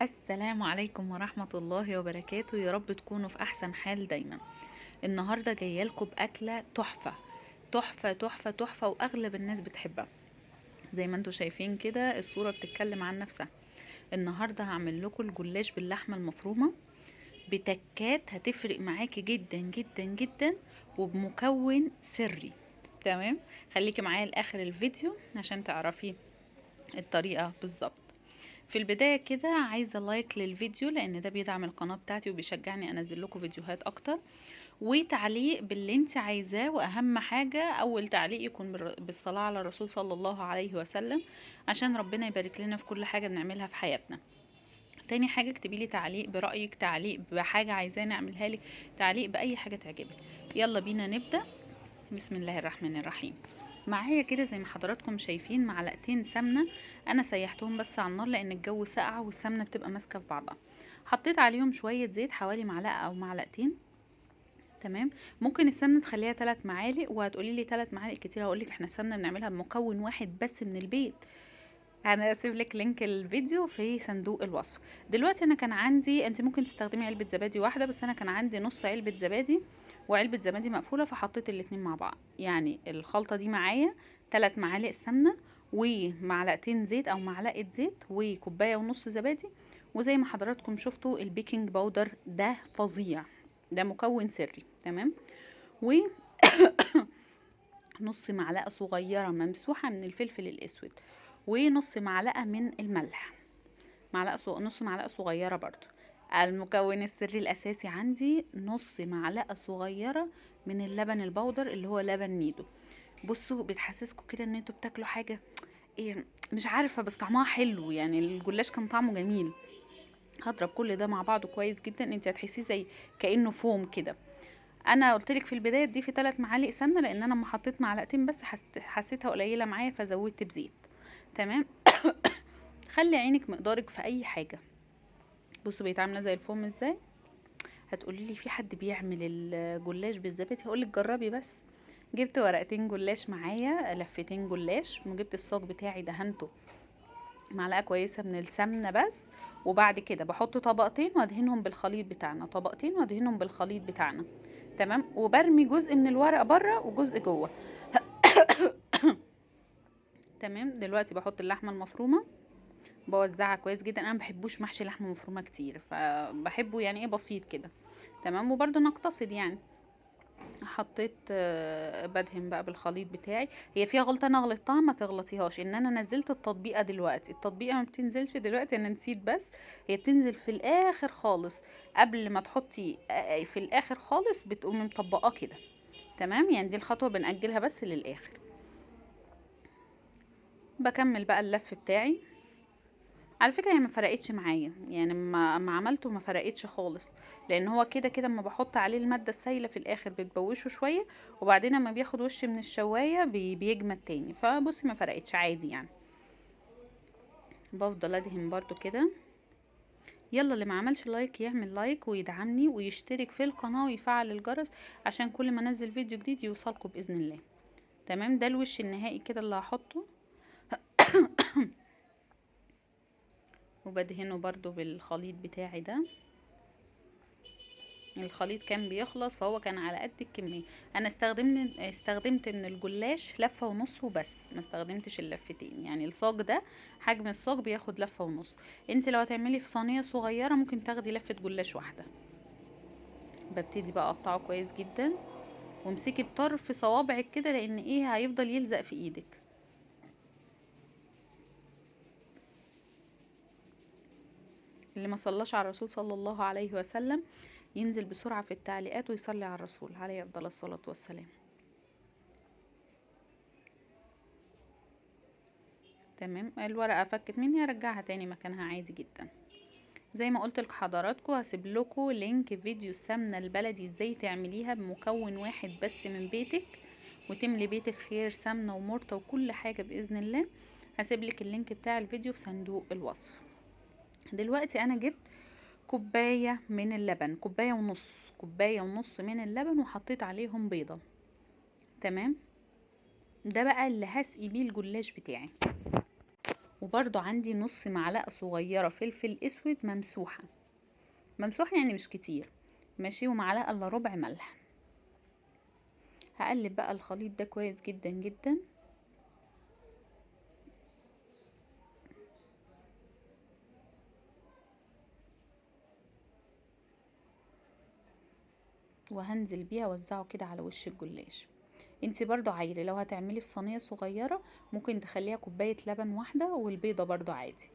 السلام عليكم ورحمة الله وبركاته، يا رب تكونوا في أحسن حال دايما. النهاردة جاية لكم بأكلة تحفة تحفة تحفة تحفة، وأغلب الناس بتحبها. زي ما انتوا شايفين كده الصورة بتتكلم عن نفسها. النهاردة هعمل لكم الجلاش باللحمة المفرومة بتكات هتفرق معاكي جدا جدا جدا، وبمكون سري. تمام، خليكي معايا لآخر الفيديو عشان تعرفي الطريقة بالظبط. في البداية كده عايزة لايك للفيديو، لان ده بيدعم القناة بتاعتي وبيشجعني انزل لكم فيديوهات اكتر، وتعليق باللي انت عايزاه، واهم حاجة اول تعليق يكون بالصلاة على الرسول صلى الله عليه وسلم، عشان ربنا يبارك لنا في كل حاجة بنعملها في حياتنا. تاني حاجة اكتبي لي تعليق برأيك، تعليق بحاجة عايزاه نعملها لك، تعليق بأي حاجة تعجبك. يلا بينا نبدأ. بسم الله الرحمن الرحيم. معايا كده زي ما حضراتكم شايفين معلقتين سمنة، انا سيحتهم بس على النار لان الجو ساقع والسمنة بتبقى ماسكة في بعضها. حطيت عليهم شوية زيت، حوالي معلقة او معلقتين. تمام. ممكن السمنة تخليها 3 معالق، وهتقولي لي 3 معالق كتير، هقولك احنا السمنة بنعملها بمكون واحد بس من البيت. انا هسيب لك لينك الفيديو في صندوق الوصف. دلوقتي انا كان عندي، انت ممكن تستخدمي علبة زبادي واحدة، بس انا كان عندي نص علبة زبادي وعلبة زبادي مقفولة، فحطيت الاتنين مع بعض. يعني الخلطة دي معايا 3 معالق سمنة ومعلقتين زيت او معلقة زيت وكوباية ونص زبادي. وزي ما حضراتكم شفتوا البيكنج باودر ده فظيع، ده مكون سري. تمام. ونص معلقة صغيرة ممسوحة من الفلفل الاسود، ونص معلقة من الملح، نص معلقة صغيرة برضو. المكون السري الأساسي عندي نص معلقة صغيرة من اللبن البودر اللي هو لبن نيدو. بصوا بتحسسكوا كده ان انتوا بتاكلوا حاجة، ايه مش عارفة، بس طعمها حلو، يعني الجلاش كان طعمه جميل. هضرب كل ده مع بعضه كويس جدا، انت هتحسيه زي كأنه فوم كده. انا قلت لك في البدايه دي في 3 معالق سمنه، لان انا لما حطيت معلقتين بس حسيتها قليله معايا فزودت بزيت. تمام. خلي عينك مقدارك في اي حاجه. بصوا بقت عامله زي الفوم ازاي. هتقولي لي في حد بيعمل الجلاش بالزبادي، هقول لك جربي بس. جبت ورقتين جلاش معايا، لفتين جلاش، وجبت الصاج بتاعي دهنته معلقه كويسه من السمنه بس. وبعد كده بحط طبقتين وادهنهم بالخليط بتاعنا، طبقتين وادهنهم بالخليط بتاعنا. تمام. وبرمي جزء من الورق بره وجزء جوه. تمام. دلوقتي بحط اللحمه المفرومه، بوزعها كويس جدا. انا مبحبوش محشي لحمه مفرومه كتير، فبحبه يعني ايه بسيط كده. تمام. وبرده نقتصد يعني. حطيت بدهن بقى بالخليط بتاعي. هي فيها غلطه انا غلطتها ما تغلطيهاش، ان انا نزلت التطبيقه دلوقتي. التطبيقه ما بتنزلش دلوقتي، انا نسيت، بس هي بتنزل في الاخر خالص. قبل ما تحطي في الاخر خالص بتقومي مطبقاه كده. تمام. يعني دي الخطوه بنأجلها بس للاخر. بكمل بقى اللف بتاعي. على فكره هي ما فرقتش معايا، يعني ما عملته ما فرقتش خالص، لان هو كده كده اما بحط عليه الماده السائله في الاخر بتبوشه شويه، وبعدين اما بياخد وش من الشوايه بيجمد تاني. فبصي ما فرقتش عادي يعني. بفضل ادهن برضو كده. يلا اللي ما عملش لايك يعمل لايك ويدعمني ويشترك في القناه ويفعل الجرس، عشان كل ما انزل فيديو جديد يوصلكم باذن الله. تمام. ده الوش النهائي كده اللي هحطه. وبدهنه برضو بالخليط بتاعي ده. الخليط كان بيخلص فهو كان على قد الكميه. انا استخدمت من الجلاش لفه ونص وبس، ما استخدمتش اللفتين. يعني الصاج ده حجم الصاج بياخد لفه ونص. انت لو هتعملي في صينيه صغيره ممكن تاخدي لفه جلاش واحده. ببتدي بقى اقطعه كويس جدا، وامسكي بطرف صوابعك كده، لان ايه هيفضل يلزق في ايدك. اللي ما صلاش على الرسول صلى الله عليه وسلم ينزل بسرعه في التعليقات ويصلي على الرسول عليه افضل الصلاه والسلام. تمام. الورقه فكت مني ارجعها تاني مكانها عادي جدا. زي ما قلت لحضراتكم هسيب لكم لينك فيديو السمنه البلدي ازاي تعمليها بمكون واحد بس من بيتك، وتملي بيتك خير سمنه ومرطه وكل حاجه باذن الله. هسيب لك اللينك بتاع الفيديو في صندوق الوصف. دلوقتي انا جبت كوبايه من اللبن، كوبايه ونص من اللبن، وحطيت عليهم بيضه. تمام. ده بقى اللي هسقي بيه الجلاش بتاعي. وبرضو عندي نص معلقة صغيرة فلفل اسود ممسوحة، ممسوحة يعني مش كتير، ماشي، ومعلقة الا ربع ملح. هقلب بقى الخليط ده كويس جدا جدا. وهنزل بيها اوزعه كده على وش الجلاش. انتي برضو عايرة، لو هتعملي في صينية صغيرة ممكن تخليها كوباية لبن واحدة، والبيضة برضو عادي.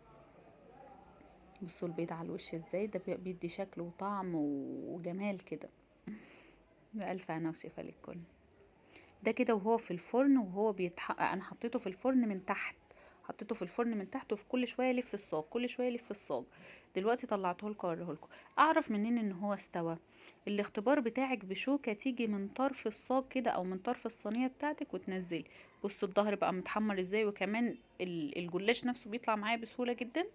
بصوا البيض على الوش ازاي، ده بيدي شكل وطعم وجمال كده. بألف هنا وشفا للكل. ده كده وهو في الفرن وهو بيتحقق، انا حطيته في الفرن من تحت، حطيته في الفرن من تحت، وفي كل شويه الف الصاج، كل شويه الف الصاج. دلوقتي طلعته لكم اوريه لكم. اعرف منين ان هو استوى؟ الاختبار بتاعك بشوكه تيجي من طرف الصاج كده او من طرف الصينيه بتاعتك وتنزلي. بصوا الظهر بقى متحمر ازاي، وكمان الجلاش نفسه بيطلع معايا بسهوله جدا.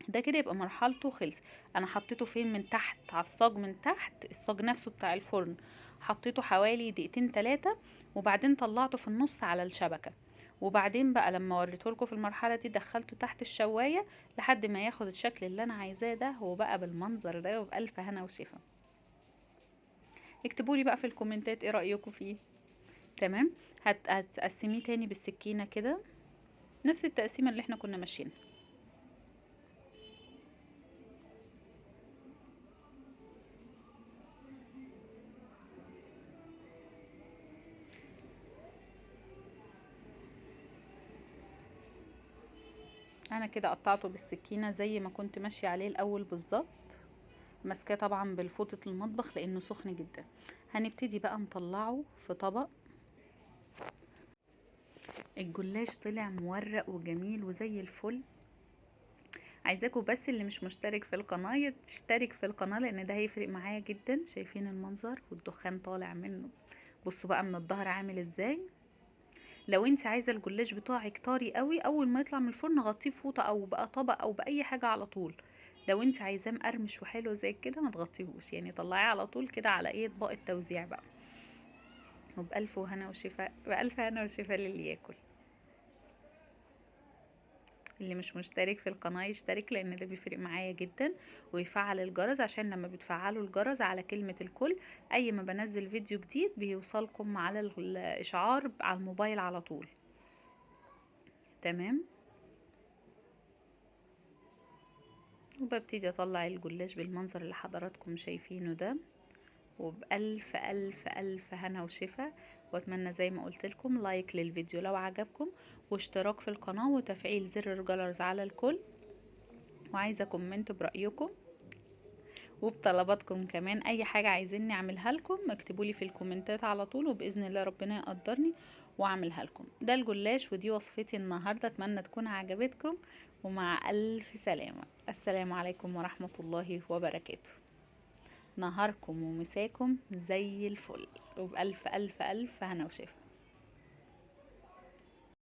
ده كده يبقى مرحلته خلص. انا حطيته فين؟ من تحت على الصاج، من تحت الصاج نفسه بتاع الفرن. حطيته حوالي دقيقتين 3، وبعدين طلعته في النص على الشبكة. وبعدين بقى لما وريته لكم في المرحلة دي دخلته تحت الشواية لحد ما ياخد الشكل اللي انا عايزاه ده، هو بقى بالمنظر ده وبألف هنا وشفا. اكتبوا لي بقى في الكومنتات ايه رأيكم فيه. تمام. هتقسميه تاني بالسكينة كده، نفس التقسيمة اللي احنا كنا ماشيين. انا كده قطعته بالسكينة زي ما كنت ماشية عليه الاول بالظبط، ماسكاه طبعا بالفوطة المطبخ لانه سخن جدا. هنبتدي بقى نطلعه في طبق. الجلاش طلع مورق وجميل وزي الفل. عايزاكم بس اللي مش مشترك في القناة يشترك في القناة، لان ده هيفرق معايا جدا. شايفين المنظر والدخان طالع منه؟ بصوا بقى من الظهر عامل ازاي. لو انت عايزه الجلاش بتاعك طري قوي، اول ما يطلع من الفرن غطيه بفوطه او بقى طبق او باي حاجه على طول. لو انت عايزاه مقرمش وحلو زي كده ما تغطيهوش، يعني طلعيه على طول كده على ايه اطباق التوزيع بقى. وبألف هنا وشفاء، بألف هنا وشفاء للي ياكل. اللي مش مشترك في القناة يشترك، لان ده بيفرق معايا جدا. ويفعل الجرس عشان لما بتفعلوا الجرس على كلمة الكل، اي ما بنزل فيديو جديد بيوصلكم على الاشعار على الموبايل على طول. تمام. وببتدي اطلع الجلاش بالمنظر اللي حضراتكم شايفينه ده، وبألف ألف ألف هنا وشفا. واتمنى زي ما قلت لكم لايك للفيديو لو عجبكم، واشتراك في القناة، وتفعيل زر الجرس على الكل. وعايزة كومنت برأيكم وبطلباتكم كمان. اي حاجة عايزيني اعملها لكم اكتبولي في الكومنتات على طول، وبإذن الله ربنا يقدرني واعملها لكم. ده الجلاش ودي وصفتي النهاردة، اتمنى تكون عجبتكم. ومع ألف سلامة، السلام عليكم ورحمة الله وبركاته. نهاركم ومساكم زي الفل، وبألف ألف ألف هنا وشفا.